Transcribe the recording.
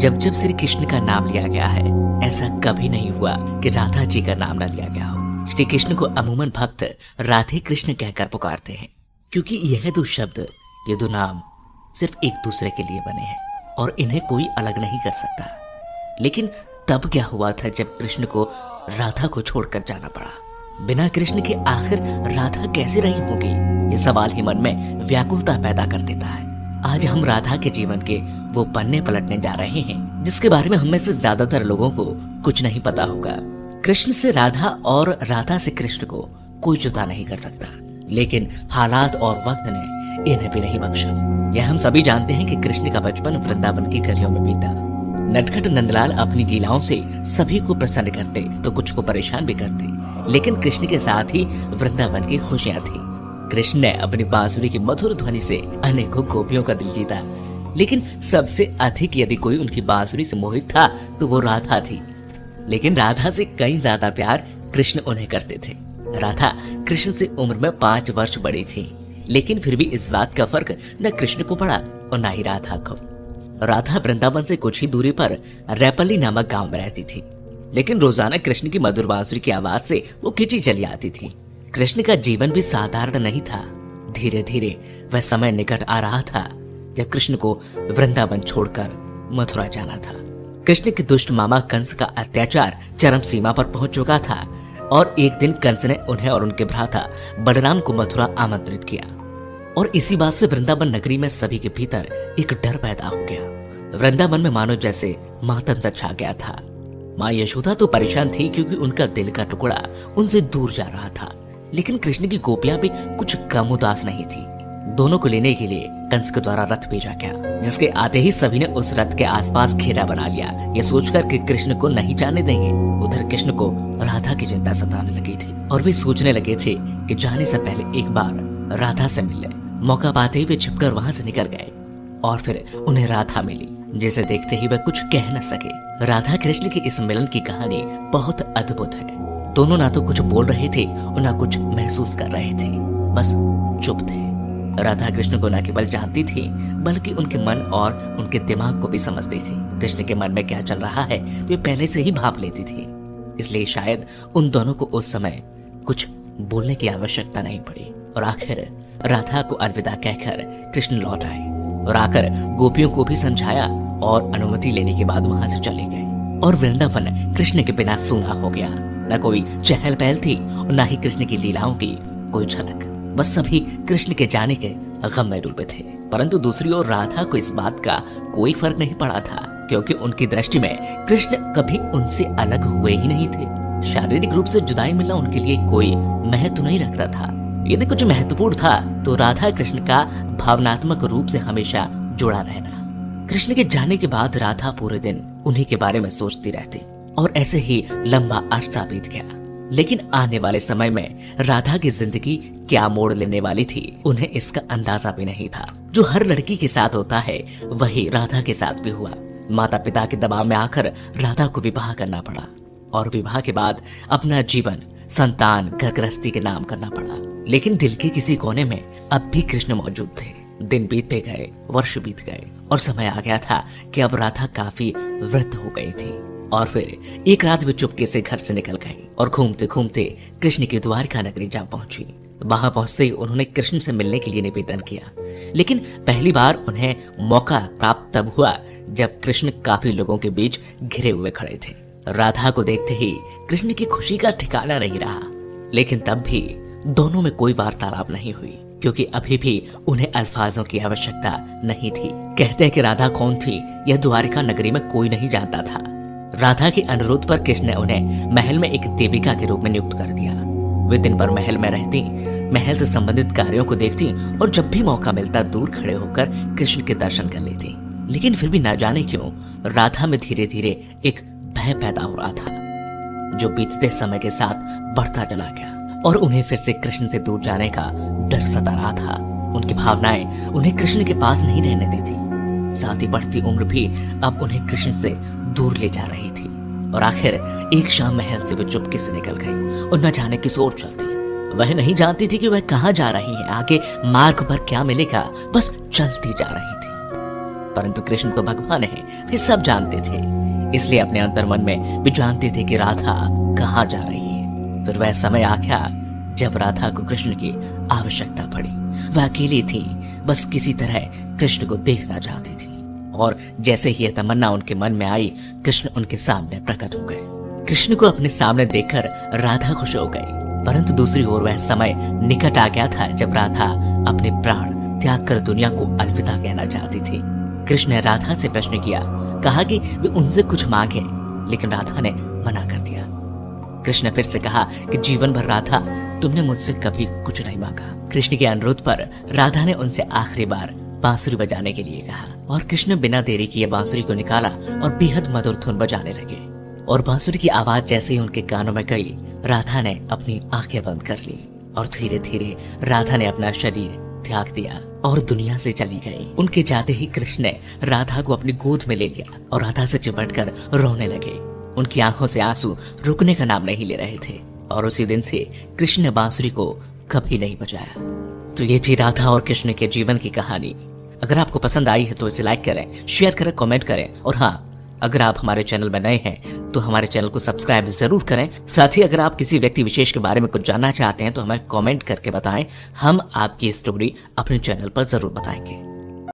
जब जब श्री कृष्ण का नाम लिया गया है, ऐसा कभी नहीं हुआ कि राधा जी का नाम न लिया गया हो। श्री कृष्ण को अमूमन भक्त राधे कृष्ण कहकर पुकारते हैं, क्योंकि यह दो शब्द, ये दो नाम सिर्फ एक दूसरे के लिए बने हैं और इन्हें कोई अलग नहीं कर सकता। लेकिन तब क्या हुआ था जब कृष्ण को राधा को छोड़कर जाना पड़ा? बिना कृष्ण के आखिर राधा कैसे रही होगी? ये सवाल ही मन में व्याकुलता पैदा कर देता है। आज हम राधा के जीवन के वो पन्ने पलटने जा रहे हैं जिसके बारे में हम में से ज्यादातर लोगों को कुछ नहीं पता होगा। कृष्ण से राधा और राधा से कृष्ण को कोई जुदा नहीं कर सकता, लेकिन हालात और वक्त ने इन्हें भी नहीं बख्शा। यह हम सभी जानते हैं कि कृष्ण का बचपन वृंदावन की गलियों में बीता। नटखट नंदलाल अपनी लीलाओं से सभी को प्रसन्न करते तो कुछ को परेशान भी करते, लेकिन कृष्ण के साथ ही वृंदावन की खुशियां थी। कृष्ण ने अपनी बांसुरी की मधुर ध्वनि से अनेकों गोपियों का दिल जीता, लेकिन सबसे अधिक यदि कोई उनकी बांसुरी से मोहित था तो वो राधा थी। लेकिन राधा से कई ज्यादा प्यार कृष्ण उन्हें करते थे। राधा कृष्ण से उम्र में 5 वर्ष बड़ी थी, लेकिन फिर भी इस बात का फर्क न कृष्ण को पड़ा और न ही राधा को। राधा वृंदावन से कुछ ही दूरी पर रैपली नामक गांव में रहती थी, लेकिन रोजाना कृष्ण की मधुर बांसुरी की आवाज से वो खिंची चली आती थी। कृष्ण का जीवन भी साधारण नहीं था। धीरे धीरे वह समय निकट आ रहा था जब कृष्ण को वृंदावन छोड़कर मथुरा जाना था। कृष्ण के दुष्ट मामा कंस का अत्याचार चरम सीमा पर पहुंच चुका था और एक दिन कंस ने उन्हें और उनके भ्राता बलराम को मथुरा आमंत्रित किया, और इसी बात से वृंदावन नगरी में सभी के भीतर एक डर पैदा हो गया। वृंदावन में मानो जैसे मातम सा छा गया था। माँ यशोदा तो परेशान थी क्योंकि उनका दिल का टुकड़ा उनसे दूर जा रहा था, लेकिन कृष्ण की गोपियां भी कुछ कम उदास नहीं थी। दोनों को लेने के लिए कंस के द्वारा रथ भेजा गया, जिसके आते ही सभी ने उस रथ के आसपास घेरा बना लिया, ये सोचकर कि कृष्ण को नहीं जाने देंगे। उधर कृष्ण को राधा की चिंता सताने लगी थी और वे सोचने लगे थे कि जाने से पहले एक बार राधा से मिल ले। मौका पाते ही वे छिपकर वहां से निकल गए और फिर उन्हें राधा मिली, जिसे देखते ही वह कुछ कह न सके। राधा कृष्ण की इस मिलन की कहानी बहुत अद्भुत है। दोनों ना तो कुछ बोल रहे थे और ना कुछ महसूस कर रहे थे, बस चुप थे। राधा कृष्ण को न केवल जानती थी बल्कि उनके मन और उनके दिमाग को भी समझती थी। कृष्ण के मन में क्या चल रहा है वे पहले से ही भाप लेती थी, इसलिए शायद उन दोनों को उस समय कुछ बोलने की आवश्यकता नहीं पड़ी। और आखिर राधा को अलविदा कहकर कृष्ण लौट आए और आकर गोपियों को भी समझाया और अनुमति लेने के बाद वहां से चले गए। और वृंदावन कृष्ण के बिना सूना हो गया। न कोई चहल पहल थी और न ही कृष्ण की लीलाओं की कोई झलक। बस सभी कृष्ण के जाने के गम में डूबे थे। परंतु दूसरी ओर राधा को इस बात का कोई फर्क नहीं पड़ा था, क्योंकि उनकी दृष्टि में कृष्ण कभी उनसे अलग हुए ही नहीं थे। शारीरिक रूप से जुदाई मिलना उनके लिए कोई महत्व नहीं रखता था। यदि कुछ महत्वपूर्ण था तो राधा कृष्ण का भावनात्मक रूप से हमेशा जुड़ा रहना। कृष्ण के जाने के बाद राधा पूरे दिन उन्हीं के बारे में सोचती रहती और ऐसे ही लंबा अरसा बीत गया। लेकिन आने वाले समय में राधा की जिंदगी क्या मोड़ लेने वाली थी उन्हें इसका अंदाजा भी नहीं था। जो हर लड़की के साथ होता है वही राधा के साथ भी हुआ। माता पिता के दबाव में आकर राधा को विवाह करना पड़ा और विवाह के बाद अपना जीवन संतान घर गृहस्थी के नाम करना पड़ा। लेकिन दिल के किसी कोने में अब भी कृष्ण मौजूद थे। दिन बीतते गए, वर्ष बीत गए और समय आ गया था कि अब राधा काफी वृद्ध हो गई थी। और फिर एक रात वे चुपके से घर से निकल गई और घूमते घूमते कृष्ण की द्वारका नगरी जा पहुंची। वहां पहुंचते ही उन्होंने कृष्ण से मिलने के लिए निवेदन किया, लेकिन पहली बार उन्हें मौका प्राप्त तब हुआ जब कृष्ण काफी लोगों के बीच घिरे हुए खड़े थे। राधा को देखते ही कृष्ण की खुशी का ठिकाना नहीं रहा, लेकिन तब भी दोनों में कोई वार्तालाप नहीं हुई, क्योंकि अभी भी उन्हें अल्फाजों की आवश्यकता नहीं थी। कहते हैं कि राधा कौन थी यह द्वारिका नगरी में कोई नहीं जानता था। राधा के अनुरोध पर कृष्ण ने उन्हें महल में एक देविका के रूप में नियुक्त कर दिया। वे दिन भर महल में रहती, महल से संबंधित कार्यों को देखती और जब भी मौका मिलता दूर खड़े होकर कृष्ण के दर्शन कर लेती। लेकिन फिर भी न जाने क्यों राधा में धीरे धीरे एक भय पैदा हो रहा था, जो बीतते समय के साथ बढ़ता चला गया और उन्हें फिर से कृष्ण से दूर जाने का डर सता रहा था। उनकी भावनाएं उन्हें कृष्ण के पास नहीं रहने देती। साथ ही बढ़ती उम्र भी अब उन्हें कृष्ण से दूर ले जा रही थी। और आखिर एक शाम महल से वे चुपके से निकल गई और न जाने किस ओर चलती। वह नहीं जानती थी कि वह कहाँ जा रही है, आगे मार्ग पर क्या मिलेगा, बस चलती जा रही थी। परंतु कृष्ण तो भगवान है, वे सब जानते थे, इसलिए अपने अंतर मन में भी जानते थे कि राधा कहाँ जा रही है। फिर वह समय आ गया जब राधा को कृष्ण की आवश्यकता पड़ी। वह अकेली थी, बस किसी तरह कृष्ण को देखना चाहती थी, और जैसे ही यह तमन्ना उनके मन में आई, कृष्ण उनके सामने प्रकट हो गए। कृष्ण को अपने सामने देखकर राधा खुश हो गई, परंतु दूसरी ओर वह समय निकट आ गया था जब राधा अपने प्राण त्याग कर दुनिया को अलविदा कहना चाहती थी। कृष्ण ने राधा से प्रश्न किया, कहा कि वे उनसे कुछ मांगे, लेकिन राधा ने मना कर दिया। कृष्ण ने फिर से कहा कि जीवन भर राधा, तुमने मुझसे कभी कुछ नहीं मांगा। कृष्ण के अनुरोध पर राधा ने उनसे आखिरी बार बांसुरी बजाने के लिए कहा, और कृष्ण बिना देरी किए बांसुरी को निकाला और बेहद मधुर धुन बजाने लगे। और बांसुरी की आवाज जैसे ही उनके कानों में गई, राधा ने अपनी आंखें बंद कर ली, और धीरे धीरे राधा ने अपना शरीर त्याग दिया और दुनिया से चली गई। उनके जाते ही कृष्ण ने राधा को अपनी गोद में ले लिया और राधा से चिपटकर रोने लगे। उनकी आंखों से आंसू रुकने का नाम नहीं ले रहे थे, और उसी दिन से कृष्ण ने बांसुरी को कभी नहीं बजाया। तो ये थी राधा और कृष्ण के जीवन की कहानी। अगर आपको पसंद आई है तो इसे लाइक करें, शेयर करें, कमेंट करें, और हाँ, अगर आप हमारे चैनल में नए हैं तो हमारे चैनल को सब्सक्राइब जरूर करें। साथ ही अगर आप किसी व्यक्ति विशेष के बारे में कुछ जानना चाहते हैं तो हमें कमेंट करके बताएं, हम आपकी स्टोरी अपने चैनल पर जरूर बताएंगे।